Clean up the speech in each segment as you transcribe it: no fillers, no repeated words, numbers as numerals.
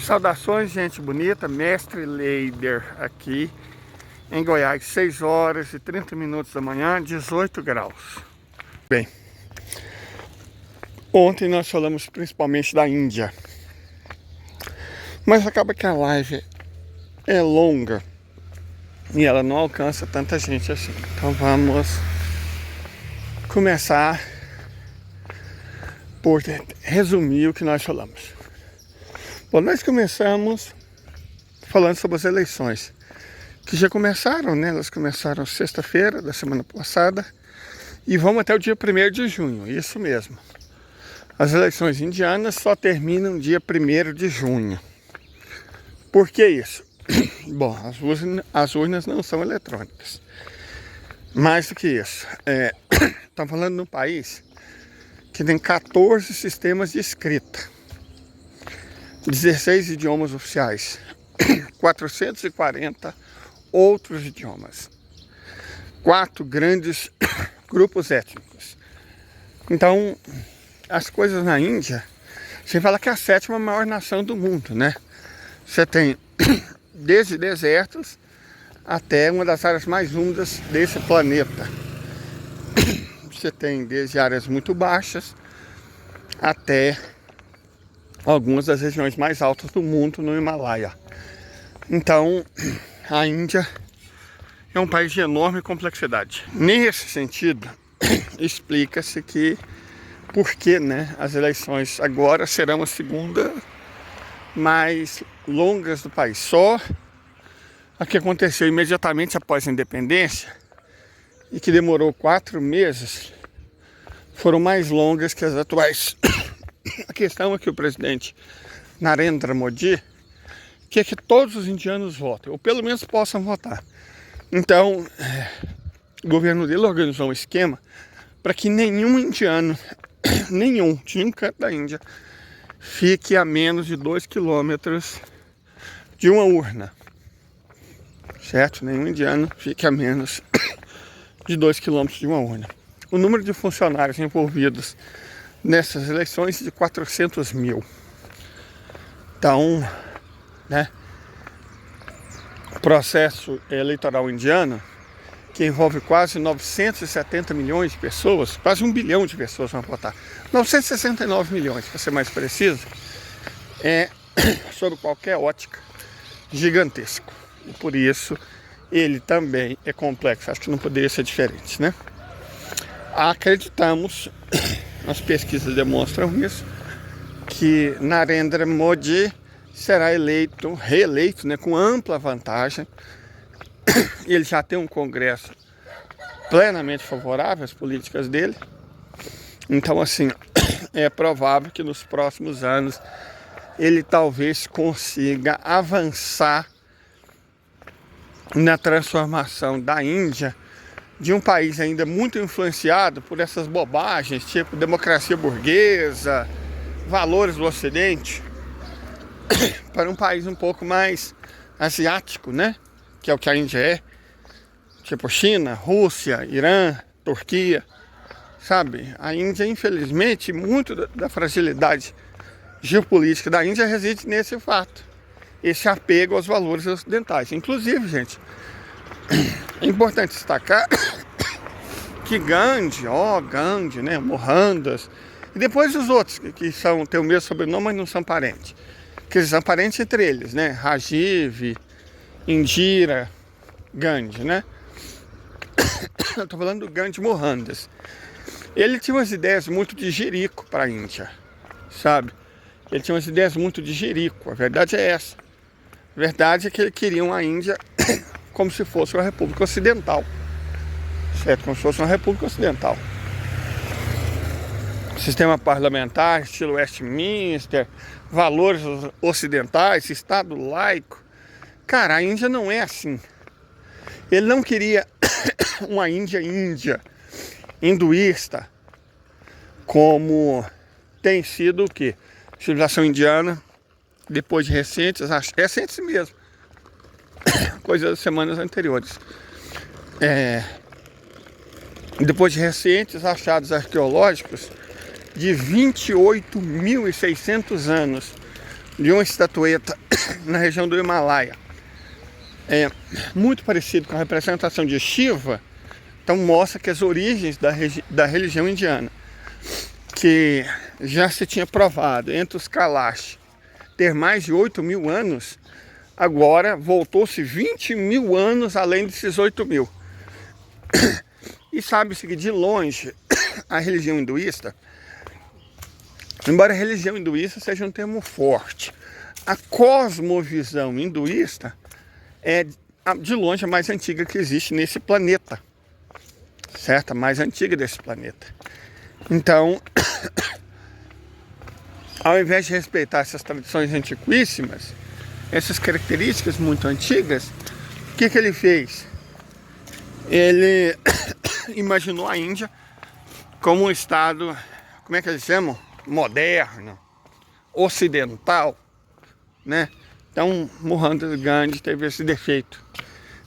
Saudações, gente bonita, Mestre Leider aqui em Goiás, 6 horas e 30 minutos da manhã, 18 graus. Bem, ontem nós falamos principalmente da Índia, mas acaba que a live é longa e ela não alcança tanta gente assim. Então vamos começar por resumir o que nós falamos. Bom, nós começamos falando sobre as eleições, que já começaram, né? Elas começaram sexta-feira da semana passada e vão até o dia 1º de junho, isso mesmo. As eleições indianas só terminam dia 1º de junho. Por que isso? Bom, as urnas não são eletrônicas. Mais do que isso, estamos falando de um país que tem 14 sistemas de escrita, 16 idiomas oficiais, 440 outros idiomas, 4 grandes grupos étnicos. Então, as coisas na Índia, você fala que é a 7ª maior nação do mundo, né? Você tem desde desertos até uma das áreas mais úmidas desse planeta. Você tem desde áreas muito baixas até algumas das regiões mais altas do mundo no Himalaia. Então, a Índia é um país de enorme complexidade. Nesse sentido, explica-se que por que, né, as eleições agora serão a segunda mais longas do país. Só a que aconteceu imediatamente após a independência e que demorou 4 meses foram mais longas que as atuais. A questão é que o presidente Narendra Modi quer que todos os indianos votem, ou pelo menos possam votar. Então, o governo dele organizou um esquema para que nenhum indiano, de nenhum canto da Índia, fique a menos de 2 quilômetros de uma urna. Certo? Nenhum indiano fique a menos de 2 quilômetros de uma urna. O número de funcionários envolvidos nessas eleições de 400 mil. Então, né, o processo eleitoral indiano, que envolve quase 970 milhões de pessoas, quase 1 bilhão de pessoas vão votar, 969 milhões, para ser mais preciso, é, sob qualquer ótica, gigantesco. E por isso, ele também é complexo. Acho que não poderia ser diferente, né? Acreditamos, as pesquisas demonstram isso, que Narendra Modi será reeleito, né, com ampla vantagem. Ele já tem um congresso plenamente favorável às políticas dele. Então, assim, é provável que nos próximos anos ele talvez consiga avançar na transformação da Índia de um país ainda muito influenciado por essas bobagens, tipo democracia burguesa, valores do Ocidente, para um país um pouco mais asiático, né? Que é o que a Índia é, tipo China, Rússia, Irã, Turquia, sabe? A Índia, infelizmente, muito da fragilidade geopolítica da Índia reside nesse fato, esse apego aos valores ocidentais. Inclusive, gente, é importante destacar que Gandhi, né, Mohandas, e depois os outros que têm o mesmo sobrenome, mas não são parentes. Que eles são parentes entre eles, né? Rajiv, Indira, Gandhi, né? Eu estou falando do Gandhi Mohandas. Ele tinha umas ideias muito de jerico para a Índia, sabe? Ele tinha umas ideias muito de jerico, a verdade é essa. A verdade é que ele queria uma Índia como se fosse uma república ocidental, certo? Como se fosse uma república ocidental. Sistema parlamentar, estilo Westminster, valores ocidentais, Estado laico. Cara, a Índia não é assim. Ele não queria uma Índia hinduísta, como tem sido o quê? A civilização indiana, depois de recentes mesmo, coisas das semanas anteriores. depois de recentes achados arqueológicos de 28.600 anos de uma estatueta na região do Himalaia. É muito parecido com a representação de Shiva, então mostra que as origens da religião indiana, que já se tinha provado entre os Kalash ter mais de 8.000 anos, agora voltou-se 20.000 anos além desses 8.000. E sabe-se que de longe a religião hinduísta, embora a religião hinduísta seja um termo forte, a cosmovisão hinduísta é de longe a mais antiga que existe nesse planeta, certo? A mais antiga desse planeta. Então, ao invés de respeitar essas tradições antiquíssimas, essas características muito antigas, o que ele fez? Ele imaginou a Índia como um estado, como é que eles chamam? Moderno, ocidental, né? Então, Mohandas Gandhi teve esse defeito,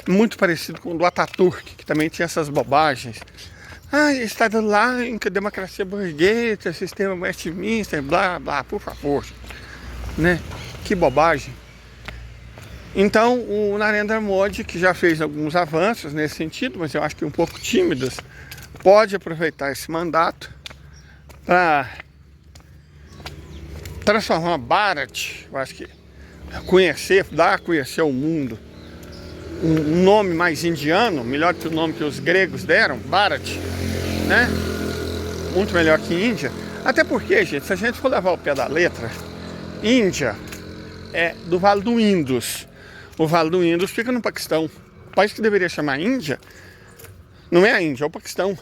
muito parecido com o do Ataturk, que também tinha essas bobagens. Estado laica, democracia burguesa, sistema Westminster, blá, blá, por favor, né? Que bobagem. Então, o Narendra Modi, que já fez alguns avanços nesse sentido, mas eu acho que um pouco tímidos, pode aproveitar esse mandato para transformar Bharat, eu acho que dar a conhecer ao mundo um nome mais indiano, melhor que o nome que os gregos deram, Bharat, né? Muito melhor que Índia. Até porque, gente, se a gente for levar o pé da letra, Índia é do Vale do Indus. O Vale do Indus fica no Paquistão. O país que deveria chamar Índia não é a Índia, é o Paquistão.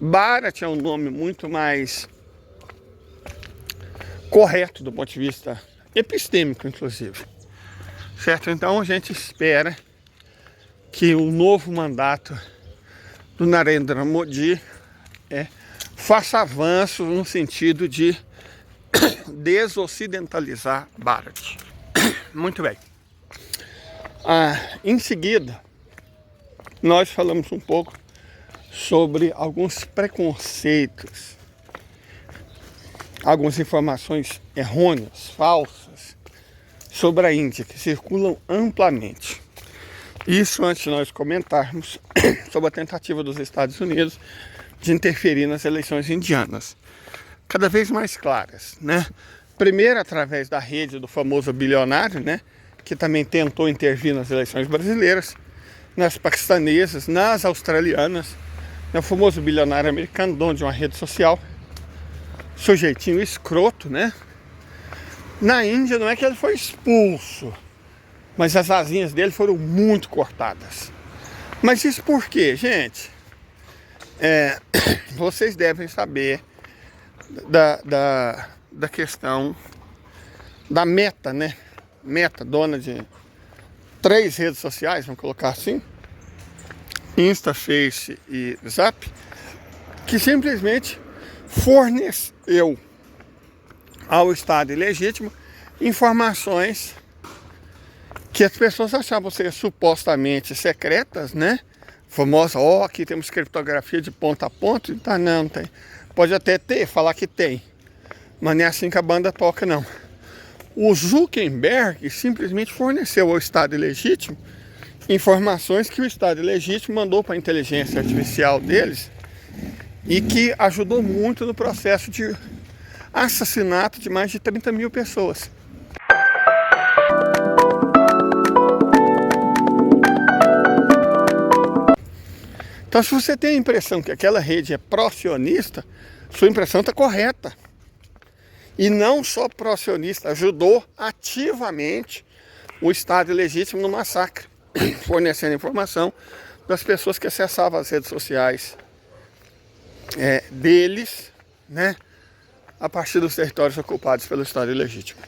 Bharat é um nome muito mais correto do ponto de vista epistêmico, inclusive. Certo? Então a gente espera que o novo mandato do Narendra Modi faça avanços no sentido de desocidentalizar Bharat. Muito bem. Em seguida, nós falamos um pouco sobre alguns preconceitos, algumas informações errôneas, falsas, sobre a Índia, que circulam amplamente. Isso antes de nós comentarmos sobre a tentativa dos Estados Unidos de interferir nas eleições indianas, cada vez mais claras, né? Primeiro através da rede do famoso bilionário, né? Que também tentou intervir nas eleições brasileiras, nas paquistanesas, nas australianas, no famoso bilionário americano, dono de uma rede social, sujeitinho escroto, né? Na Índia não é que ele foi expulso, mas as asinhas dele foram muito cortadas. Mas isso por quê, gente? Vocês devem saber da questão da Meta, né? Meta, dona de 3 redes sociais, vamos colocar assim, Insta, Face e Zap, que simplesmente forneceu ao Estado ilegítimo informações que as pessoas achavam ser supostamente secretas, né? Famosa, aqui temos criptografia de ponta a ponta. Tá, não tem. Pode até falar que tem, mas não é assim que a banda toca, não. O Zuckerberg simplesmente forneceu ao Estado ilegítimo informações que o Estado ilegítimo mandou para a inteligência artificial deles e que ajudou muito no processo de assassinato de mais de 30.000 pessoas. Então, se você tem a impressão que aquela rede é pró-sionista, sua impressão está correta. E não só pró-sionista, ajudou ativamente o Estado ilegítimo no massacre, fornecendo informação das pessoas que acessavam as redes sociais deles, né, a partir dos territórios ocupados pelo Estado ilegítimo.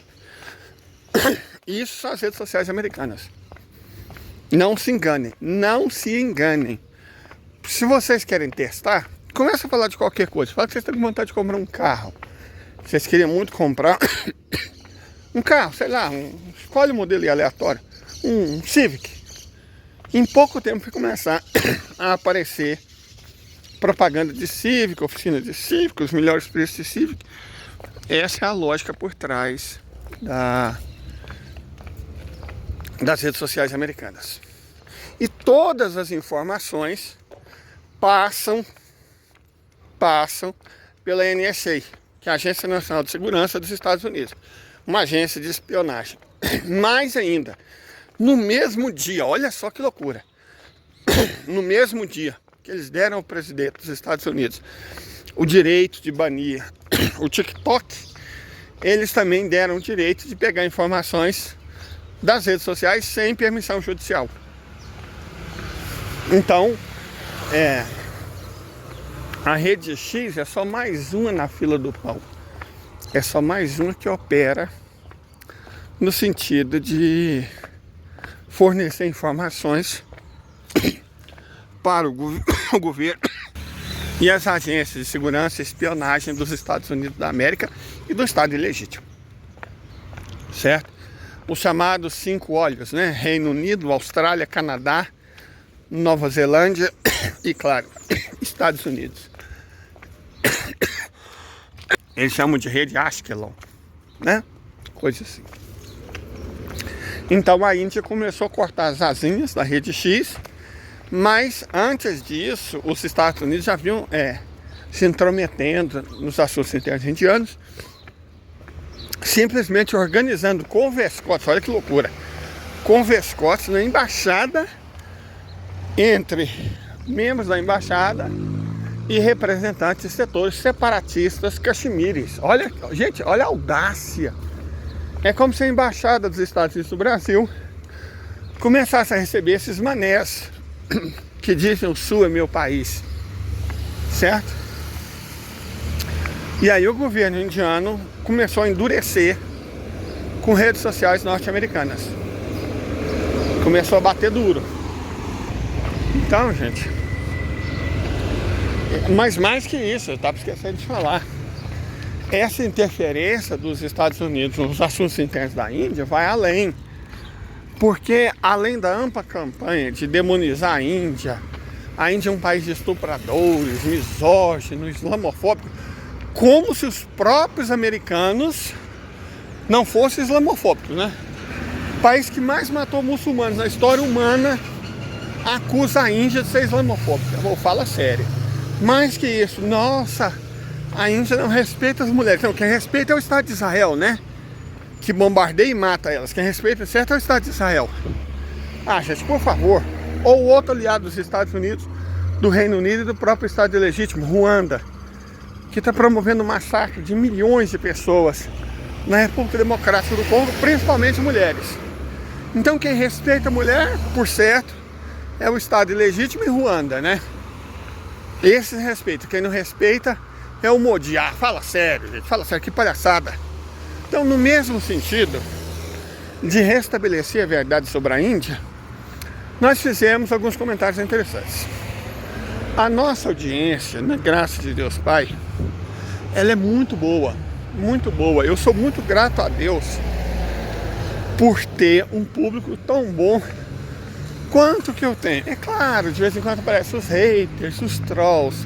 Isso são as redes sociais americanas. Não se enganem, não se enganem. Se vocês querem testar, começa a falar de qualquer coisa. Fala que vocês estão com vontade de comprar um carro. Vocês queriam muito comprar um carro, sei lá, escolhe um modelo aleatório, um Civic. Em pouco tempo vai começar a aparecer propaganda de Civic, oficina de Civic, os melhores preços de Civic. Essa é a lógica por trás das redes sociais americanas. E todas as informações passam pela NSA, que é a Agência Nacional de Segurança dos Estados Unidos, uma agência de espionagem. Mais ainda, no mesmo dia, olha só que loucura, no mesmo dia que eles deram ao presidente dos Estados Unidos o direito de banir o TikTok, eles também deram o direito de pegar informações das redes sociais sem permissão judicial. Então, a rede X é só mais uma na fila do pão. É só mais uma que opera no sentido de fornecer informações para o governo e as agências de segurança e espionagem dos Estados Unidos da América e do Estado ilegítimo. Certo? Os chamados 5 olhos, né? Reino Unido, Austrália, Canadá, Nova Zelândia e, claro, Estados Unidos. Eles chamam de rede Ashkelon, né? Coisa assim. Então a Índia começou a cortar as asinhas da rede X, mas antes disso os Estados Unidos já vinham se intrometendo nos assuntos internos indianos, simplesmente organizando converscotes, olha que loucura, converscotes na embaixada, entre membros da embaixada e representantes de setores separatistas caxemires. Olha, gente, olha a audácia. É como se a embaixada dos Estados Unidos do Brasil começasse a receber esses manés que dizem o Sul é meu país, certo? E aí o governo indiano começou a endurecer com redes sociais norte-americanas. Começou a bater duro. Então, gente, mas mais que isso, eu estava esquecendo de falar, essa interferência dos Estados Unidos nos assuntos internos da Índia vai além, porque além da ampla campanha de demonizar a Índia é um país de estupradores, misógino, islamofóbico, como se os próprios americanos não fossem islamofóbicos, né? O país que mais matou muçulmanos na história humana acusa a Índia de ser islamofóbica. Vou falar sério. Mais que isso, nossa, a Índia não respeita as mulheres. Não, quem respeita é o Estado de Israel, né? Que bombardeia e mata elas. Quem respeita, certo, é o Estado de Israel. Ah, gente, por favor. Ou outro aliado dos Estados Unidos, do Reino Unido e do próprio Estado ilegítimo, Ruanda, que está promovendo um massacre de milhões de pessoas na República Democrática do Congo, principalmente mulheres. Então quem respeita a mulher, por certo, é o Estado ilegítimo e Ruanda, né? Esse respeita. Quem não respeita é o Modi. Ah, fala sério, gente. Fala sério, que palhaçada. Então, no mesmo sentido de restabelecer a verdade sobre a Índia, nós fizemos alguns comentários interessantes. A nossa audiência, na graça de Deus Pai, ela é muito boa, muito boa. Eu sou muito grato a Deus por ter um público tão bom quanto que eu tenho. É claro, de vez em quando aparecem os haters, os trolls,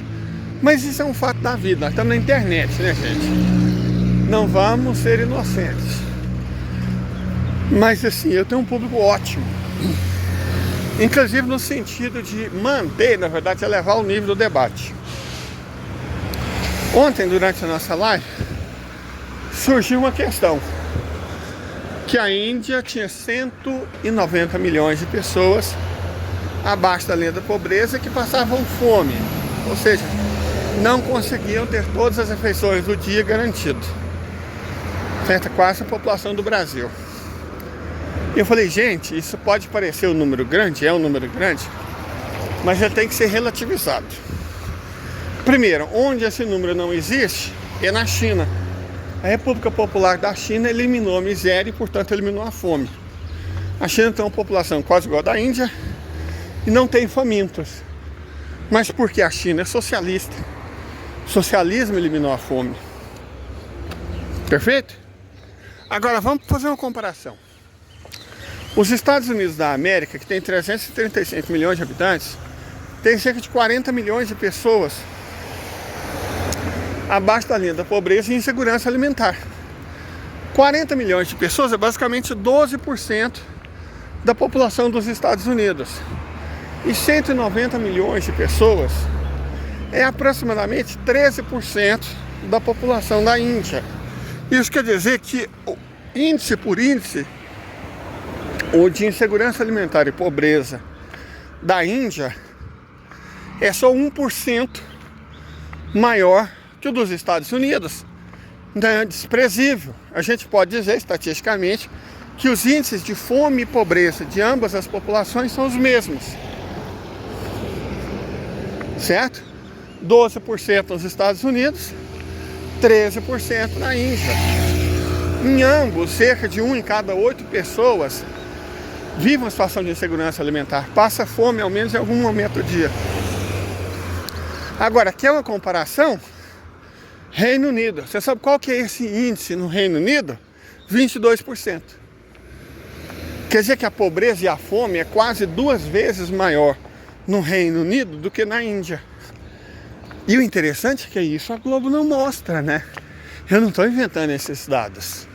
mas isso é um fato da vida. Nós estamos na internet, né, gente? Não vamos ser inocentes. Mas assim, eu tenho um público ótimo, inclusive no sentido de manter, na verdade, elevar o nível do debate. Ontem, durante a nossa live, surgiu uma questão, que a Índia tinha 190 milhões de pessoas abaixo da linha da pobreza que passavam fome, ou seja, não conseguiam ter todas as refeições do dia garantido, certo? Quase a população do Brasil. E eu falei, gente, isso pode parecer um número grande, é um número grande, mas ele tem que ser relativizado. Primeiro, onde esse número não existe é na China. A República Popular da China eliminou a miséria e, portanto, eliminou a fome. A China tem uma população quase igual à da Índia e não tem famintos. Mas porque a China é socialista. O socialismo eliminou a fome. Perfeito? Agora, vamos fazer uma comparação. Os Estados Unidos da América, que tem 335 milhões de habitantes, tem cerca de 40 milhões de pessoas abaixo da linha da pobreza e insegurança alimentar. 40 milhões de pessoas é basicamente 12% da população dos Estados Unidos. E 190 milhões de pessoas é aproximadamente 13% da população da Índia. Isso quer dizer que, índice por índice, o de insegurança alimentar e pobreza da Índia é só 1% maior que o dos Estados Unidos. Então é desprezível. A gente pode dizer estatisticamente que os índices de fome e pobreza de ambas as populações são os mesmos. Certo? 12% nos Estados Unidos, 13% na Índia. Em ambos, cerca de 1 em cada 8 pessoas vive uma situação de insegurança alimentar, passa fome ao menos em algum momento do dia. Agora, quer uma comparação? Reino Unido. Você sabe qual que é esse índice no Reino Unido? 22%. Quer dizer que a pobreza e a fome é quase 2 vezes maior no Reino Unido do que na Índia. E o interessante é que isso a Globo não mostra, né? Eu não estou inventando esses dados.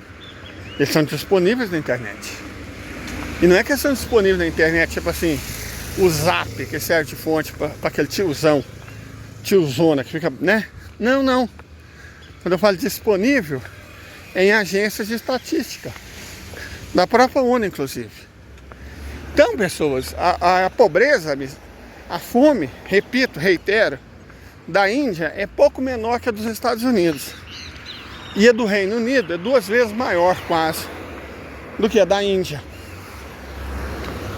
Eles são disponíveis na internet. E não é que eles são disponíveis na internet, tipo assim, o Zap, que serve de fonte para aquele tiozona que fica, né? Não. Quando eu falo disponível, é em agências de estatística. Da própria ONU, inclusive. Então, pessoas, a pobreza, a fome, repito, reitero, da Índia é pouco menor que a dos Estados Unidos. E a do Reino Unido é 2 vezes maior, quase, do que a da Índia.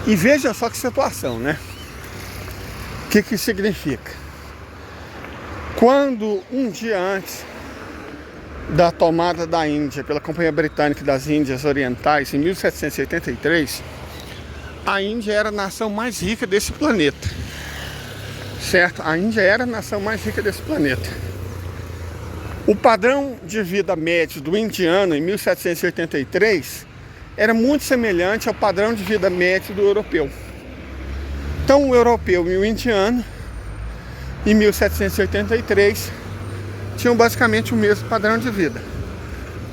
E veja só que situação, né? O que que significa? Quando um dia antes da tomada da Índia pela Companhia Britânica das Índias Orientais, em 1783, a Índia era a nação mais rica desse planeta. Certo? A Índia era a nação mais rica desse planeta. O padrão de vida médio do indiano em 1783 era muito semelhante ao padrão de vida médio do europeu. Então o europeu e o indiano, em 1783, tinham basicamente o mesmo padrão de vida,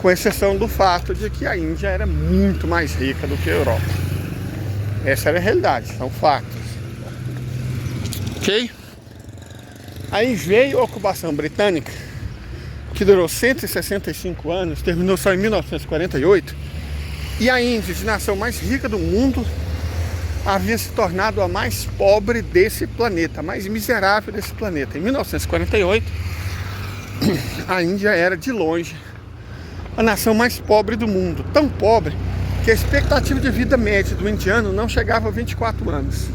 com exceção do fato de que a Índia era muito mais rica do que a Europa. Essa era a realidade, são fatos. Ok? Aí veio a ocupação britânica, que durou 165 anos, terminou só em 1948, e a Índia, de nação mais rica do mundo, havia se tornado a mais pobre desse planeta, a mais miserável desse planeta. Em 1948, a Índia era, de longe, a nação mais pobre do mundo. Tão pobre que a expectativa de vida média do indiano não chegava a 24 anos.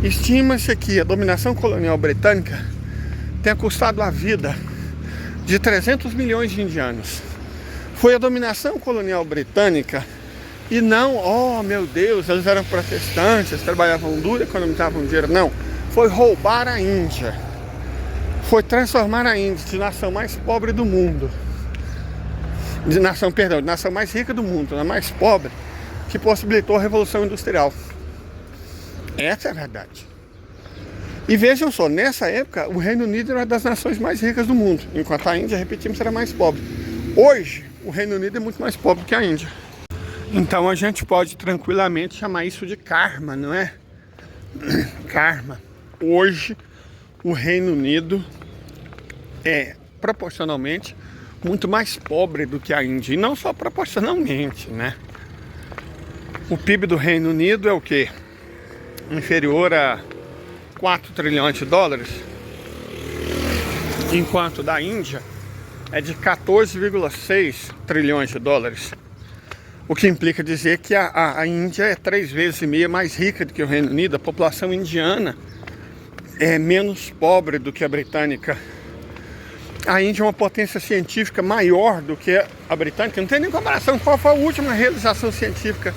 Estima-se que a dominação colonial britânica tenha custado a vida de 300 milhões de indianos. Foi a dominação colonial britânica e não, oh meu Deus, eles eram protestantes, trabalhavam duro, economizavam dinheiro. Não, foi roubar a Índia. Foi transformar a Índia de nação mais pobre do mundo, de nação mais rica do mundo, na mais pobre, que possibilitou a Revolução Industrial. Essa é a verdade. E vejam só, nessa época, o Reino Unido era uma das nações mais ricas do mundo, enquanto a Índia, repetimos, era mais pobre. Hoje, o Reino Unido é muito mais pobre que a Índia. Então a gente pode tranquilamente chamar isso de karma, não é? Karma. Hoje, o Reino Unido é proporcionalmente muito mais pobre do que a Índia. E não só proporcionalmente, né? O PIB do Reino Unido é o quê? Inferior a 4 trilhões de dólares, enquanto da Índia é de 14,6 trilhões de dólares. O que implica dizer que a Índia é 3,5 vezes mais rica do que o Reino Unido. A população indiana é menos pobre do que a britânica. A Índia é uma potência científica maior do que a britânica. Não tem nem comparação. Qual foi a última realização científica?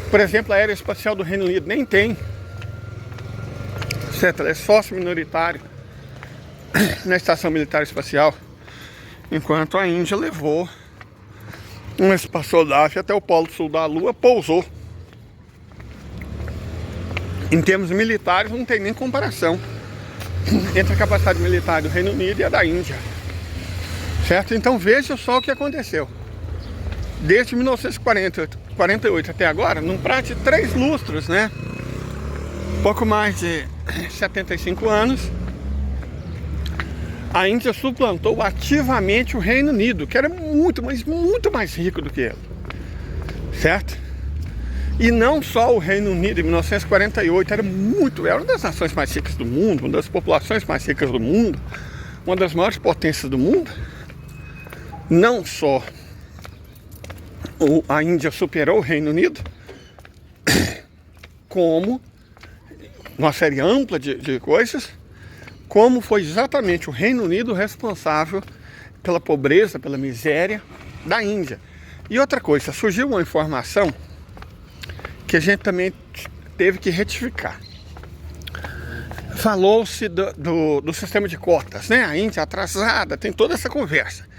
Por exemplo, a aeroespacial do Reino Unido nem tem. Certo? Ela é sócio minoritário na Estação Militar Espacial, enquanto a Índia levou uma espaçolave até o Polo Sul da Lua, pousou. Em termos militares, não tem nem comparação entre a capacidade militar do Reino Unido e a da Índia. Certo? Então veja só o que aconteceu. Desde 1948 até agora, num prazo de 3 lustros, né? Pouco mais de 75 anos, a Índia suplantou ativamente o Reino Unido, que era muito, mas muito mais rico do que ele. Certo? E não só o Reino Unido, em 1948, era uma das nações mais ricas do mundo, uma das populações mais ricas do mundo, uma das maiores potências do mundo. Não só a Índia superou o Reino Unido, como uma série ampla de coisas, como foi exatamente o Reino Unido responsável pela pobreza, pela miséria da Índia. E outra coisa, surgiu uma informação que a gente também teve que retificar. Falou-se do sistema de cotas, né? A Índia atrasada, tem toda essa conversa.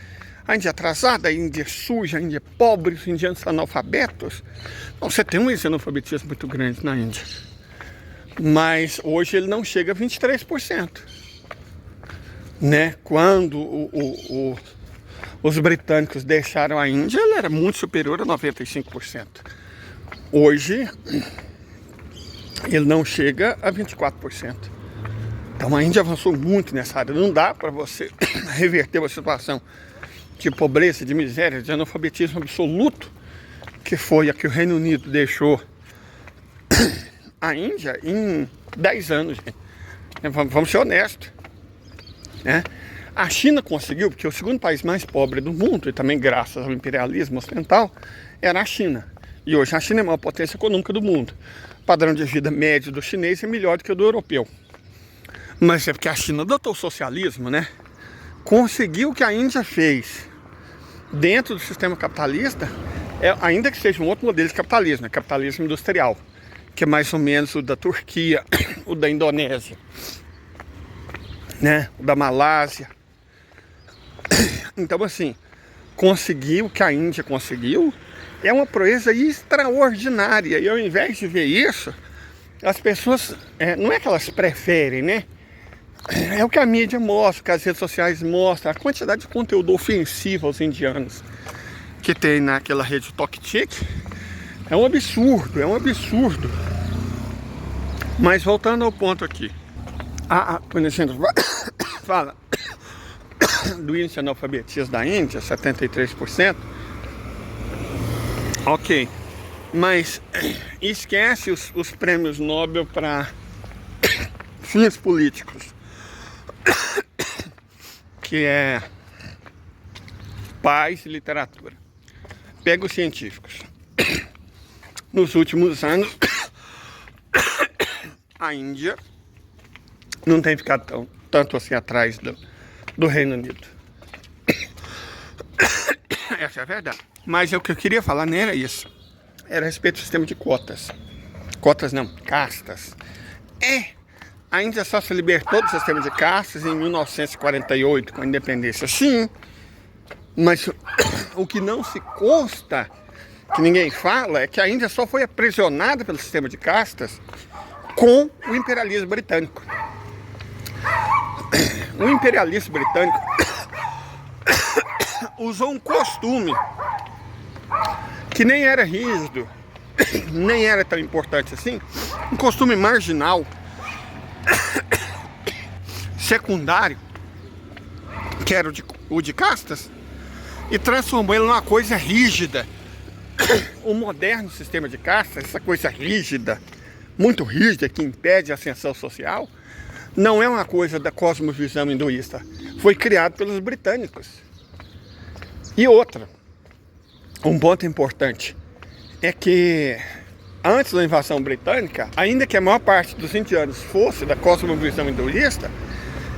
A Índia atrasada, a Índia suja, a Índia pobre, os indianos analfabetos. Bom, você tem um analfabetismo muito grande na Índia. Mas hoje ele não chega a 23%. Né? Quando os britânicos deixaram a Índia, ele era muito superior a 95%. Hoje, ele não chega a 24%. Então a Índia avançou muito nessa área. Não dá para você reverter uma situação de pobreza, de miséria, de analfabetismo absoluto, que foi a que o Reino Unido deixou a Índia em 10 anos. Vamos ser honestos. Né? A China conseguiu, porque o segundo país mais pobre do mundo, e também graças ao imperialismo ocidental, era a China. E hoje a China é a maior potência econômica do mundo. O padrão de vida médio do chinês é melhor do que o do europeu. Mas é porque a China adotou o socialismo, né? Conseguiu o que a Índia fez dentro do sistema capitalista, ainda que seja um outro modelo de capitalismo, capitalismo industrial, que é mais ou menos o da Turquia, o da Indonésia, né? O da Malásia. Então, assim, conseguiu o que a Índia conseguiu, é uma proeza extraordinária. E ao invés de ver isso, as pessoas, não é que elas preferem, né? É o que a mídia mostra, o que as redes sociais mostram, a quantidade de conteúdo ofensivo aos indianos que tem naquela rede TokTik é um absurdo, é um absurdo. Mas voltando ao ponto aqui, quando a gente fala do índice de analfabetismo da Índia, 73%, ok, mas esquece os prêmios Nobel para fins políticos, que é paz e literatura. Pega os científicos. Nos últimos anos, a Índia não tem ficado tanto assim atrás do Reino Unido. Essa é a verdade. Mas o que eu queria falar nem era isso. Era a respeito do sistema de cotas. Cotas não, castas. A Índia só se libertou do sistema de castas em 1948, com a independência. Sim, mas o que não se consta, que ninguém fala, é que a Índia só foi aprisionada pelo sistema de castas com o imperialismo britânico. O imperialismo britânico usou um costume que nem era rígido, nem era tão importante assim, um costume marginal, secundário, que era o de castas, e transformou ele numa coisa rígida. O moderno sistema de castas, essa coisa rígida, muito rígida, que impede a ascensão social, não é uma coisa da cosmovisão hinduísta. Foi criado pelos britânicos. E outra, um ponto importante, é que antes da invasão britânica, ainda que a maior parte dos indianos fosse da cosmovisão hinduísta,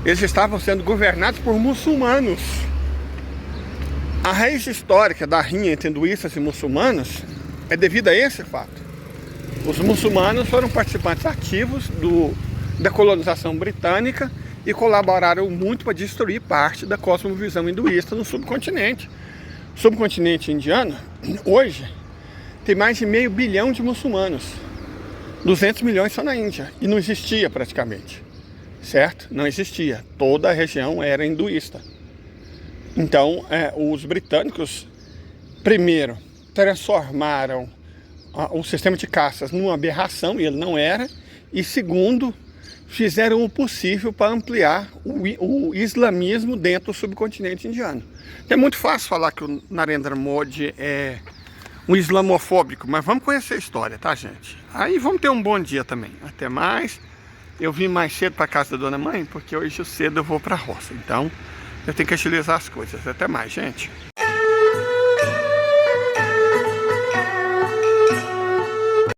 eles estavam sendo governados por muçulmanos. A raiz histórica da rinha entre hinduístas e muçulmanos é devido a esse fato. Os muçulmanos foram participantes ativos da colonização britânica e colaboraram muito para destruir parte da cosmovisão hinduísta no subcontinente. O subcontinente indiano, hoje, tem mais de 500 milhões de muçulmanos. 200 milhões só na Índia, e não existia praticamente, certo? Não existia, toda a região era hinduísta. Então, os britânicos, primeiro, transformaram o sistema de caças numa aberração, e ele não era, e segundo, fizeram o possível para ampliar o islamismo dentro do subcontinente indiano. É muito fácil falar que o Narendra Modi é um islamofóbico, mas vamos conhecer a história, tá, gente? Aí vamos ter um bom dia também. Até mais. Eu vim mais cedo para casa da dona mãe, porque hoje cedo eu vou para a roça. Então, eu tenho que agilizar as coisas. Até mais, gente.